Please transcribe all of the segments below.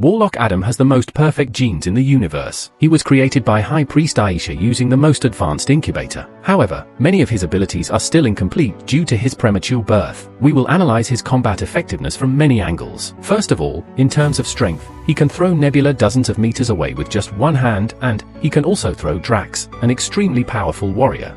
Warlock Adam has the most perfect genes in the universe. He was created by High Priest Aisha using the most advanced incubator. However, many of his abilities are still incomplete due to his premature birth. We will analyze his combat effectiveness from many angles. First of all, in terms of strength, he can throw Nebula dozens of meters away with just one hand, and he can also throw Drax, an extremely powerful warrior.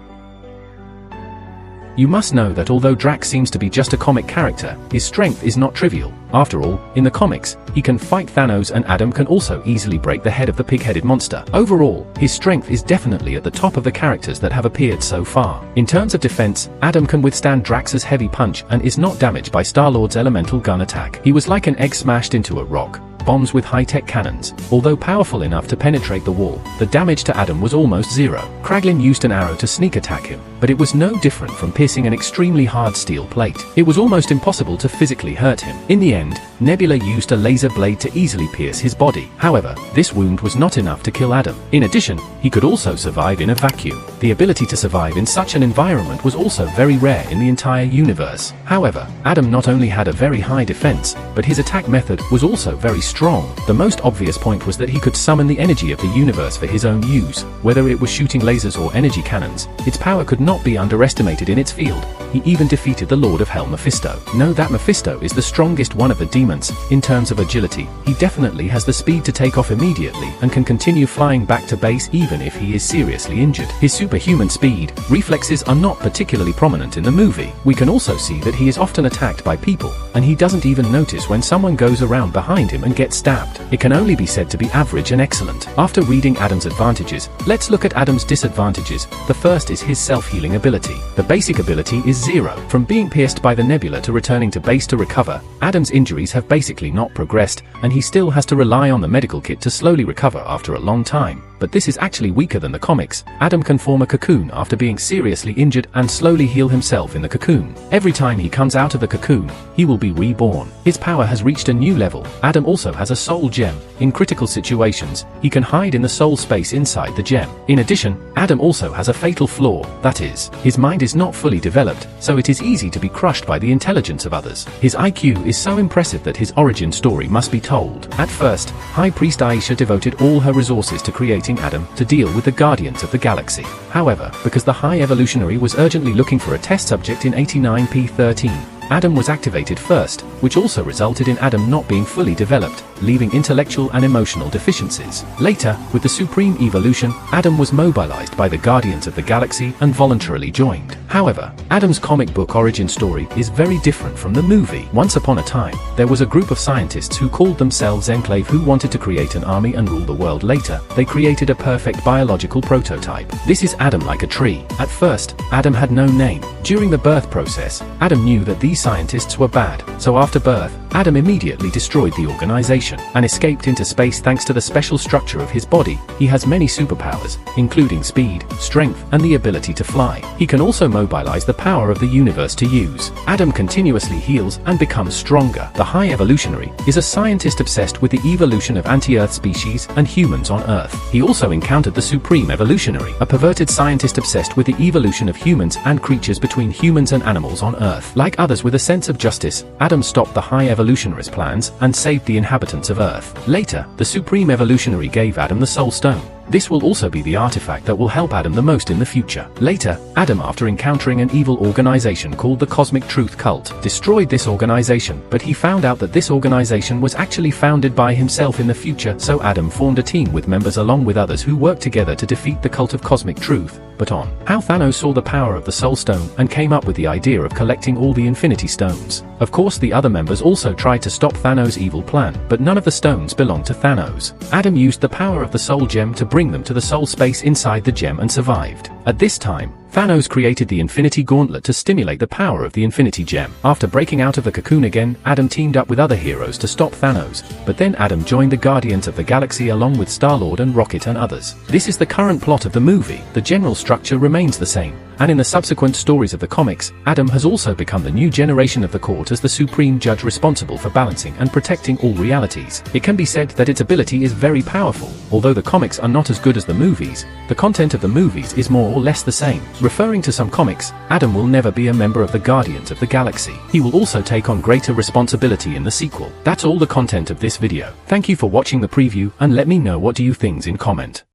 You must know that although Drax seems to be just a comic character, his strength is not trivial. After all, in the comics, he can fight Thanos, and Adam can also easily break the head of the pig-headed monster. Overall, his strength is definitely at the top of the characters that have appeared so far. In terms of defense, Adam can withstand Drax's heavy punch and is not damaged by Star-Lord's elemental gun attack. He was like an egg smashed into a rock. Bombs with high-tech cannons. Although powerful enough to penetrate the wall, the damage to Adam was almost zero. Kraglin used an arrow to sneak attack him, but it was no different from piercing an extremely hard steel plate. It was almost impossible to physically hurt him. In the end, Nebula used a laser blade to easily pierce his body. However, this wound was not enough to kill Adam. In addition, he could also survive in a vacuum. The ability to survive in such an environment was also very rare in the entire universe. However, Adam not only had a very high defense, but his attack method was also very strong. The most obvious point was that he could summon the energy of the universe for his own use. Whether it was shooting lasers or energy cannons, its power could not be underestimated in its field. He even defeated the Lord of Hell Mephisto. Know that Mephisto is the strongest one of the demons. In terms of agility, he definitely has the speed to take off immediately and can continue flying back to base even if he is seriously injured. His superhuman speed, reflexes are not particularly prominent in the movie. We can also see that he is often attacked by people, and he doesn't even notice when someone goes around behind him and gets stabbed. It can only be said to be average and excellent. After reading Adam's advantages, let's look at Adam's disadvantages. The first is his self-healing ability. The basic ability is 0. From being pierced by the Nebula to returning to base to recover, Adam's injuries have basically not progressed, and he still has to rely on the medical kit to slowly recover after a long time. But this is actually weaker than the comics. Adam can form a cocoon after being seriously injured and slowly heal himself in the cocoon. Every time he comes out of the cocoon, he will be reborn. His power has reached a new level. Adam also has a soul gem. In critical situations, he can hide in the soul space inside the gem. In addition, Adam also has a fatal flaw, that is, his mind is not fully developed, so it is easy to be crushed by the intelligence of others. His IQ is so impressive that his origin story must be told. At first, High Priest Aisha devoted all her resources to creating Adam to deal with the Guardians of the Galaxy. However, because the High Evolutionary was urgently looking for a test subject in 89P13, Adam was activated first, which also resulted in Adam not being fully developed, leaving intellectual and emotional deficiencies. Later, with the Supreme Evolution, Adam was mobilized by the Guardians of the Galaxy and voluntarily joined. However, Adam's comic book origin story is very different from the movie. Once upon a time, there was a group of scientists who called themselves Enclave who wanted to create an army and rule the world. Later, they created a perfect biological prototype. This is Adam like a tree. At first, Adam had no name. During the birth process, Adam knew that these scientists were bad, so after birth, Adam immediately destroyed the organization and escaped into space. Thanks to the special structure of his body, he has many superpowers, including speed, strength, and the ability to fly. He can also mobilize the power of the universe to use. Adam continuously heals and becomes stronger. The High Evolutionary is a scientist obsessed with the evolution of anti-Earth species and humans on Earth. He also encountered the Supreme Evolutionary, a perverted scientist obsessed with the evolution of humans and creatures between humans and animals on Earth. Like others with a sense of justice, Adam stopped the High Evolutionary's plans and saved the inhabitants of Earth. Later, the Supreme Evolutionary gave Adam the Soul Stone. This will also be the artifact that will help Adam the most in the future. Later, Adam, after encountering an evil organization called the Cosmic Truth Cult, destroyed this organization, but he found out that this organization was actually founded by himself in the future, so Adam formed a team with members along with others who worked together to defeat the Cult of Cosmic Truth. But on how Thanos saw the power of the Soul Stone and came up with the idea of collecting all the Infinity Stones. Of course, the other members also tried to stop Thanos' evil plan, but none of the stones belonged to Thanos. Adam used the power of the Soul Gem to bring them to the soul space inside the gem and survived. At this time, Thanos created the Infinity Gauntlet to stimulate the power of the Infinity Gem. After breaking out of the cocoon again, Adam teamed up with other heroes to stop Thanos, but then Adam joined the Guardians of the Galaxy along with Star-Lord and Rocket and others. This is the current plot of the movie. The general structure remains the same, and in the subsequent stories of the comics, Adam has also become the new generation of the court as the supreme judge responsible for balancing and protecting all realities. It can be said that its ability is very powerful. Although the comics are not as good as the movies, the content of the movies is more or less the same. Referring to some comics, Adam will never be a member of the Guardians of the Galaxy. He will also take on greater responsibility in the sequel. That's all the content of this video. Thank you for watching the preview, and let me know what do you think in comment.